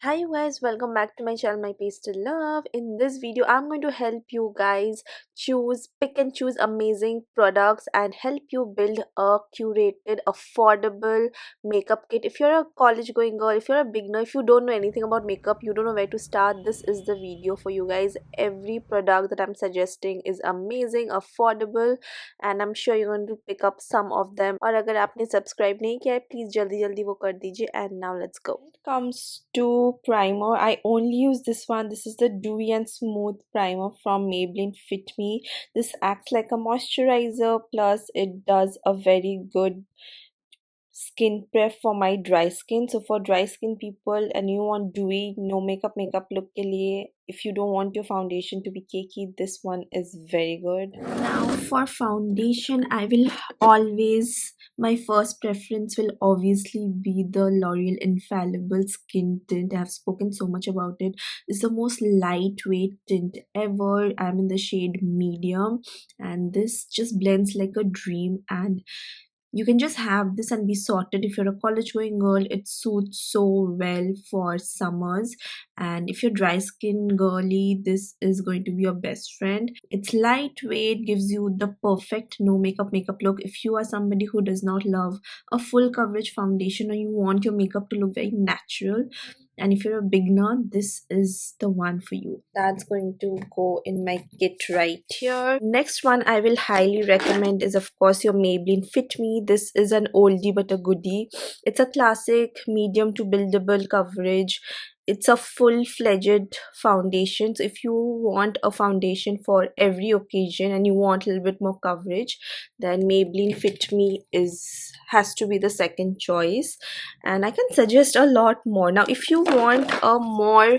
Hi you guys, welcome back to my channel My Pastel Love. In this video I'm going to help you guys pick and choose amazing products and help you build a curated affordable makeup kit. If you're a college going girl, if you're a beginner, if you don't know anything about makeup, you don't know where to start, this is the video for you guys. Every product that I'm suggesting is amazing, affordable, and I'm sure you're going to pick up some of them. और अगर आपने subscribe नहीं किया है please जल्दी जल्दी वो कर दीजिए. And now let's go. Comes to primer, I only use this one. This is the Dewy and Smooth primer from Maybelline Fit Me. This acts like a moisturizer, plus it does a very good skin prep for my dry skin. So for dry skin people and you want dewy no makeup look ke liye, if you don't want your foundation to be cakey, this one is very good. Now for foundation, I will always, my first preference will obviously be the L'Oreal Infallible skin tint. I have spoken so much about it. It's the most lightweight tint ever. I'm in the shade medium and this just blends like a dream, and you can just have this and be sorted. If you're a college going girl, it suits so well for summers, and if you're dry skin girly, this is going to be your best friend. It's lightweight, gives you the perfect no makeup look. If you are somebody who does not love a full coverage foundation, or you want your makeup to look very natural, and if you're a beginner, this is the one for you. That's going to go in my kit right here. Next one I will highly recommend is of course your Maybelline Fit Me. This is an oldie but a goodie. It's a classic medium to buildable coverage. It's a full-fledged foundation. So if you want a foundation for every occasion and you want a little bit more coverage, then Maybelline Fit Me has to be the second choice. And I can suggest a lot more. Now if you want a more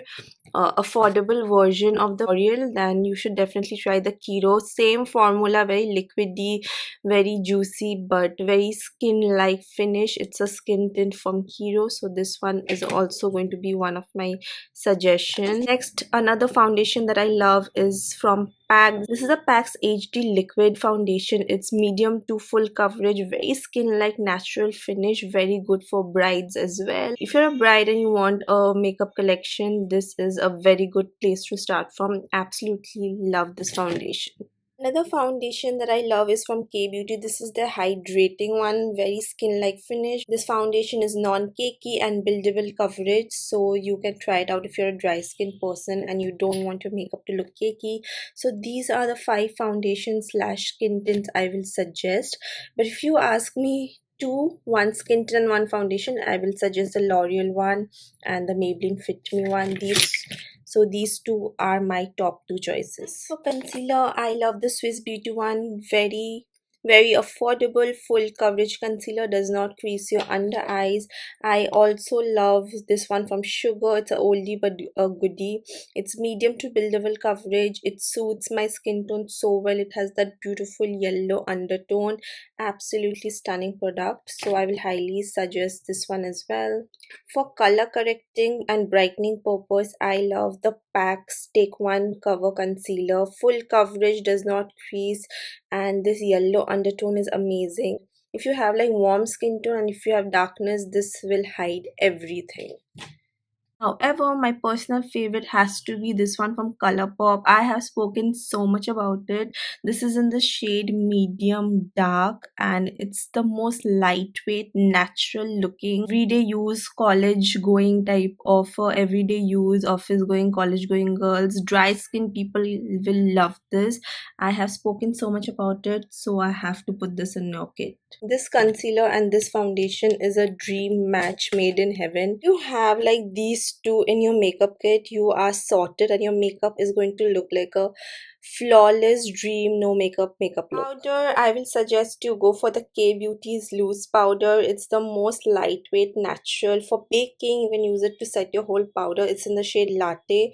affordable version of the L'Oreal, then you should definitely try the Kiro. Same formula, very liquidy, very juicy, but very skin-like finish. It's a skin tint from Kiro, so this one is also going to be one of my suggestions. Next, another foundation that I love is from PAC. This is a PAC's HD liquid foundation. It's medium to full coverage, very skin-like natural finish, very good for brides as well. If you're a bride and you want a makeup collection, this is a very good place to start from. Absolutely love this foundation. Another foundation that I love is from K-Beauty. This is the Hydrating one, very skin-like finish. This foundation is non-cakey and buildable coverage, so you can try it out if you're a dry skin person and you don't want your makeup to look cakey. So these are the 5 foundations slash skin tints I will suggest. But if you ask me one skin tint and one foundation, I will suggest the L'Oreal one and the Maybelline Fit Me one. These two are my top 2 choices. For concealer, I love the Swiss Beauty one. Very affordable, full coverage concealer, does not crease your under eyes. I also love this one from Sugar. It's a oldie but a goodie. It's medium to buildable coverage. It suits my skin tone so well. It has that beautiful yellow undertone. Absolutely stunning product, so I will highly suggest this one as well. For color correcting and brightening purpose, I love the PAC's Take One Cover Concealer. Full coverage, does not crease, and this yellow undertone is amazing. If you have like warm skin tone and if you have darkness, this will hide everything. However, my personal favorite has to be this one from Colourpop. I have spoken so much about it. This is in the shade medium dark and it's the most lightweight, natural looking, everyday use, college going type of everyday use, office going, college going girls, dry skin people will love this. I have spoken so much about it, so I have to put this in your kit. This concealer and this foundation is a dream match made in heaven. You have like these two in your makeup kit, you are sorted and your makeup is going to look like a flawless dream no makeup look. Powder, I will suggest you go for the K Beauty's loose powder. It's the most lightweight, natural. For baking, you can use it to set your whole powder. It's in the shade Latte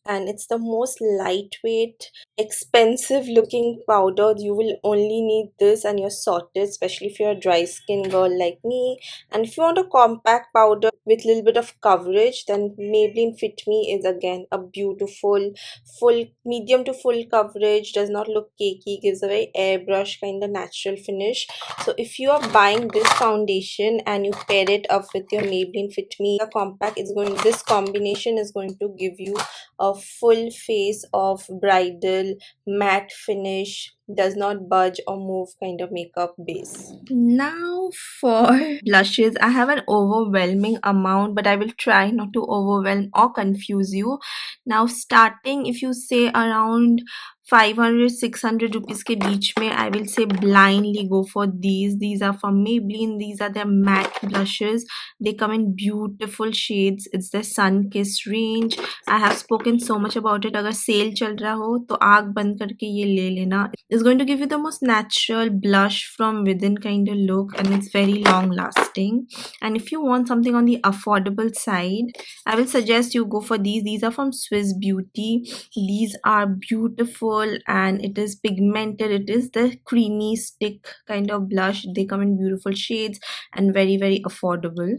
and it's the most lightweight, expensive looking powder. You will only need this and you're sorted, especially if you're a dry skin girl like me. And if you want a compact powder with a little bit of coverage, then Maybelline Fit Me is again a beautiful full medium to full coverage, does not look cakey, gives a very airbrush kind of natural finish. So if you are buying this foundation and you pair it up with your Maybelline Fit Me compact, this combination is going to give you a full face of bridal matte finish, does not budge or move kind of makeup base. Now for blushes, I have an overwhelming amount, but I will try not to overwhelm or confuse you. Now starting, if you say around 500-600 rupees के बीच में, I will say blindly go for these are from Maybelline. These are their matte blushes. They come in beautiful shades. It's the Sunkissed range. I have spoken so much about it. अगर cell चल रहा हो तो आग बंद करके ये ले लेना. It's going to give you the most natural blush from within kind of look, and it's very long lasting. And if you want something on the affordable side, I will suggest you go for these are from Swiss Beauty. These are beautiful and it is pigmented. It is the creamy stick kind of blush. They come in beautiful shades and very affordable.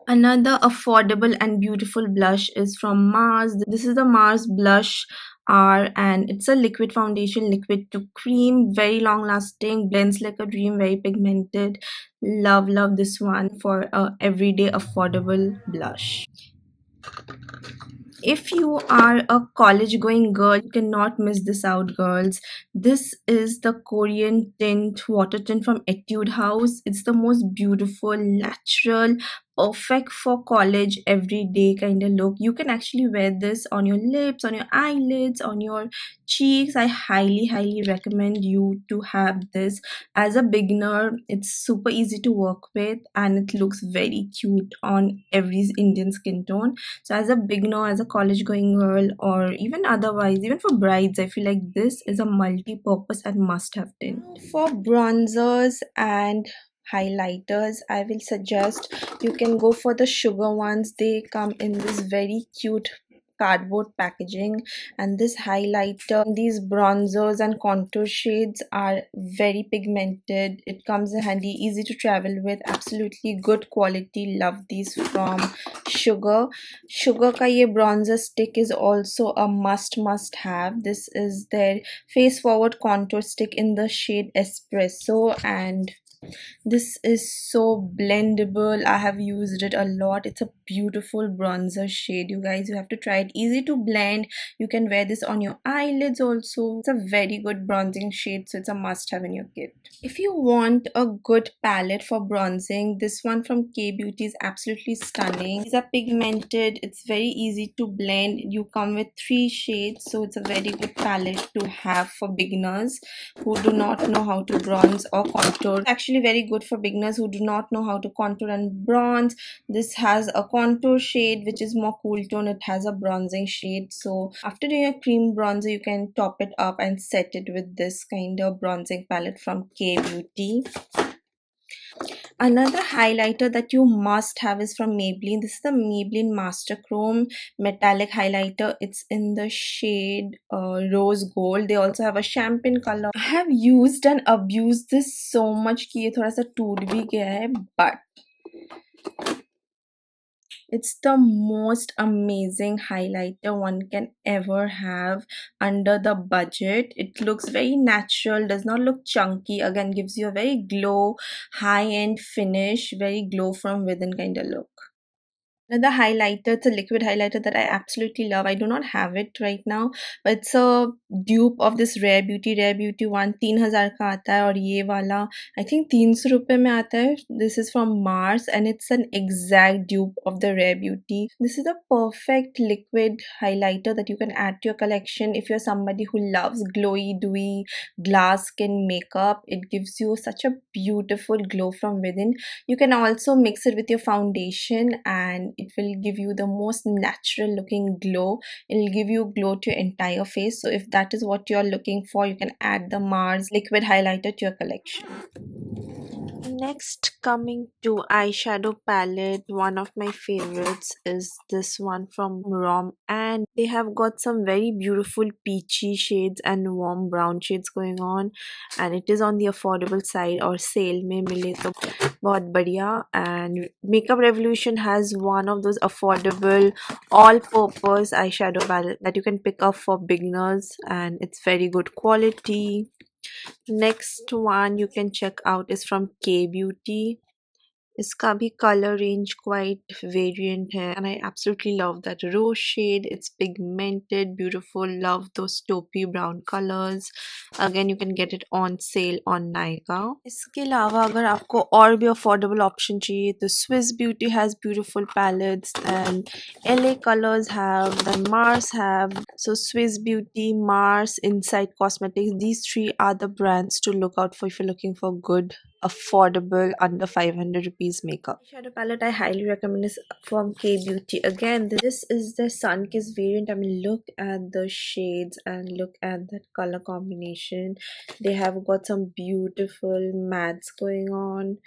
Another affordable and beautiful blush is from Mars. This is the Mars Blush R, and it's a liquid foundation, liquid to cream, very long lasting, blends like a dream, very pigmented. Love this one for a everyday affordable blush. If you are a college going girl, you cannot miss this out, girls. This is the Korean tint, water tint from Etude House. It's the most beautiful, natural, perfect for college everyday kind of look. You can actually wear this on your lips, on your eyelids, on your cheeks. I highly recommend you to have this. As a beginner, it's super easy to work with and it looks very cute on every Indian skin tone. So as a beginner, as a college going girl, or even otherwise, even for brides, I feel like this is a multi-purpose and must-have tint. For bronzers and highlighters, I will suggest you can go for the sugar ones. They come in this very cute cardboard packaging, and this highlighter, these bronzers and contour shades are very pigmented. It comes in handy, easy to travel with, absolutely good quality. Love these from Sugar ka ye bronzer stick is also a must have. This is their face forward contour stick in the shade Espresso, and this is so blendable. I have used it a lot. It's a beautiful bronzer shade, you guys. You have to try it. Easy to blend. You can wear this on your eyelids also. It's a very good bronzing shade, so it's a must have in your kit. If you want a good palette for bronzing, this one from K Beauty is absolutely stunning. These are pigmented. It's very easy to blend. You come with 3 shades, so it's a very good palette to have for beginners who do not know how to bronze or contour. It's actually very good for beginners who do not know how to contour and bronze. This has a contour shade which is more cool tone. It has a bronzing shade, so after doing a cream bronzer, you can top it up and set it with this kind of bronzing palette from K Beauty. Another highlighter that you must have is from Maybelline. This is the Maybelline Master Chrome Metallic Highlighter. It's in the shade Rose Gold. They also have a champagne color. I have used and abused this so much कि ये थोड़ा सा टूट भी गया है, but it's the most amazing highlighter one can ever have under the budget. It looks very natural, does not look chunky, again gives you a very glow, high-end finish, very glow from within kind of look. Another highlighter, it's a liquid highlighter that I absolutely love. I do not have it right now, but it's a dupe of this Rare Beauty one. 3000 का आता है, और ये वाला I think 300 रुपए में आता है. This is from Mars and it's an exact dupe of the Rare Beauty. This is a perfect liquid highlighter that you can add to your collection if you're somebody who loves glowy, dewy, glass skin makeup. It gives you such a beautiful glow from within. You can also mix it with your foundation and it will give you the most natural looking glow. It will give you glow to your entire face. So if that is what you're looking for, you can add the Mars liquid highlighter to your collection. Next, coming to eyeshadow palette, one of my favorites is this one from Rom, and they have got some very beautiful peachy shades and warm brown shades going on, and it is on the affordable side or sale में मिले तो बहुत बढ़िया. And Makeup Revolution has one of those affordable all-purpose eyeshadow palette that you can pick up for beginners, and it's very good quality. Next one you can check out is from K Beauty. इसका भी color range quite variant है, and I absolutely love that rose shade. It's pigmented, beautiful. Love those taupey brown colors. Again, you can get it on sale on nykaa. इसके अलावा अगर आपको और भी affordable option चाहिए तो Swiss Beauty has beautiful palettes, and LA Colors have, then Mars have. So Swiss Beauty, Mars, Insight Cosmetics, these three are the brands to look out for if you're looking for good affordable under 500 rupees makeup. Shadow palette I highly recommend is from K Beauty. Again, this is the Sunkissed variant. I mean, look at the shades and look at that color combination. They have got some beautiful mattes going on,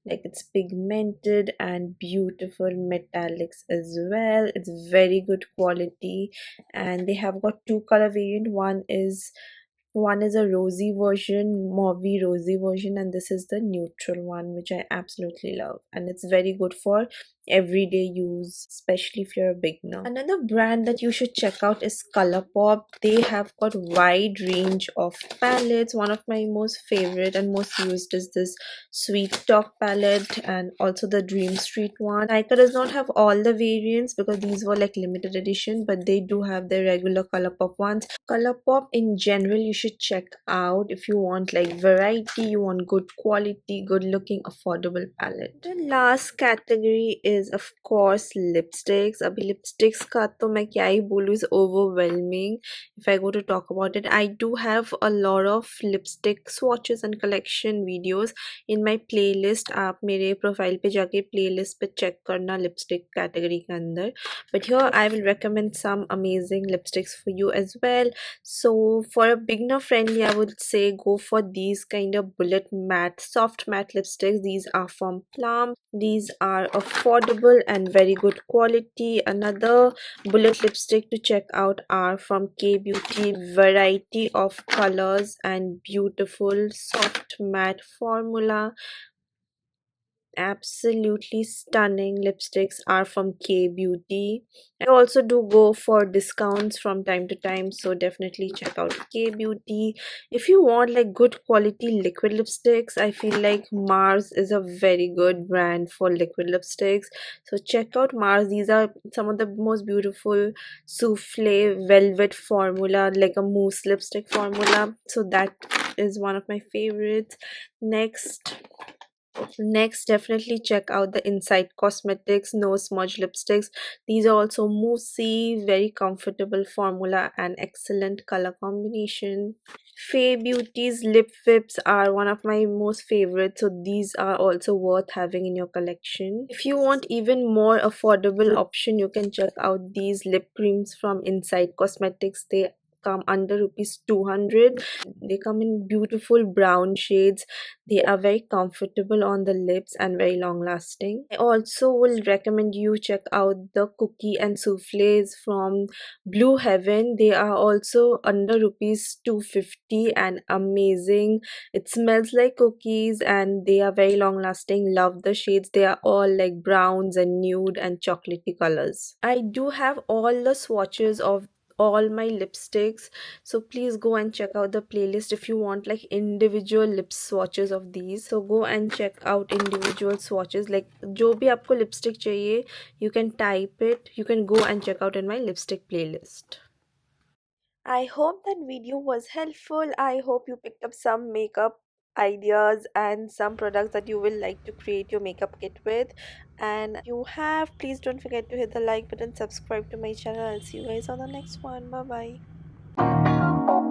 like it's pigmented and beautiful metallics as well. It's very good quality, and they have got two color variant. One is a rosy version, mauvey rosy version, and this is the neutral one, which I absolutely love. And it's very good for everyday use, especially if you're a beginner. Another brand that you should check out is Colourpop. They have got wide range of palettes. One of my most favorite and most used is this Sweet Talk palette, and also the Dream Street one. Nykaa does not have all the variants because these were like limited edition, but they do have the regular Colourpop ones. Colourpop in general you should check out if you want like variety, you want good quality, good looking, affordable palette. The last category is of course lipsticks. Abhi lipsticks ka to main kya hi bolu, is overwhelming if I go to talk about it. I do have a lot of lipstick swatches and collection videos in my playlist. आप मेरे profile पे जाके playlist पे check करना lipstick category के अंदर. But here I will recommend some amazing lipsticks for you as well. So for a beginner friendly, I would say go for these kind of bullet matte, soft matte lipsticks. These are from Plum. These are affordable and very good quality. Another bullet lipstick to check out are from K Beauty. Variety of colors and beautiful soft matte formula. Absolutely stunning lipsticks are from K Beauty. I also do go for discounts from time to time, so definitely check out K Beauty. If you want like good quality liquid lipsticks, I feel like Mars is a very good brand for liquid lipsticks, so check out Mars. These are some of the most beautiful souffle velvet formula, like a mousse lipstick formula, so that is one of my favorites. Next, definitely check out the Insight Cosmetics No Smudge Lipsticks. These are also moussey, very comfortable formula and excellent color combination. Faye Beauty's lip whips are one of my most favorites, so these are also worth having in your collection. If you want even more affordable option, you can check out these lip creams from Insight Cosmetics. They come under rupees 200. They come in beautiful brown shades. They are very comfortable on the lips and very long lasting. I also will recommend you check out the cookie and souffles from Blue Heaven. They are also under rupees 250 and amazing. It smells like cookies and they are very long lasting. Love the shades. They are all like browns and nude and chocolatey colors. I do have all the swatches of all my lipsticks, so please go and check out the playlist if you want like individual lip swatches of these. So go and check out individual swatches, like jo bhi aapko lipstick chahiye, you can type it, you can go and check out in my lipstick playlist. I hope that video was helpful. I hope you picked up some makeup ideas and some products that you will like to create your makeup kit with. And if you have, please don't forget to hit the like button, subscribe to my channel. I'll see you guys on the next one. Bye bye.